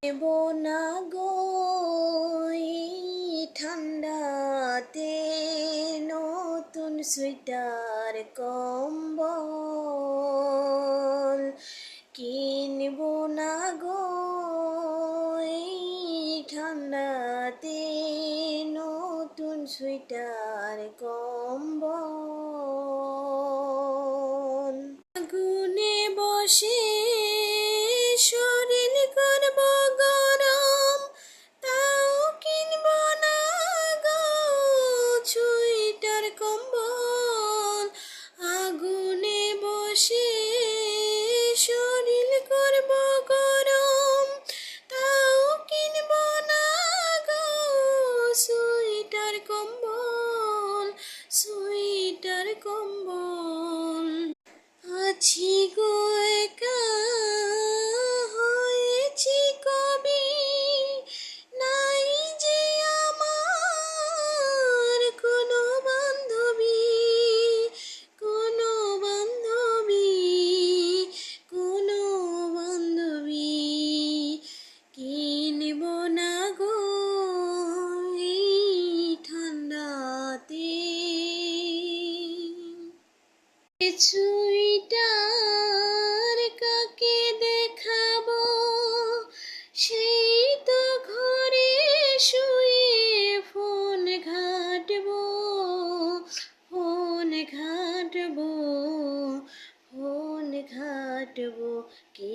নেব না গো এই ঠান্ডাতে নতুন সোয়েটার কম্বল, কিনব না গো এই ঠান্ডাতে নতুন সোয়েটার কম্বল। আগুনে বসে শরীর করব গরম, তাও কিনব না গো সোয়েটার কম্বল। আগুনে বসে শরীর করব গরম, তাও কিনব না গো সোয়েটার কম্বল, সোয়েটার কম্বল। আছি গো একা হয়েছি কবি, নাই যে আমার কোনো বান্ধবী, কোনো বান্ধবী, কোনো বান্ধবী। কিনব না গো এই ঠান্ডাতে সুইটার কাকে দেখাবো, সেই তো ঘরে শুয়ে ফোন ঘাঁটবো, ফোন ঘাঁটবো, ফোন ঘাঁটবো। কে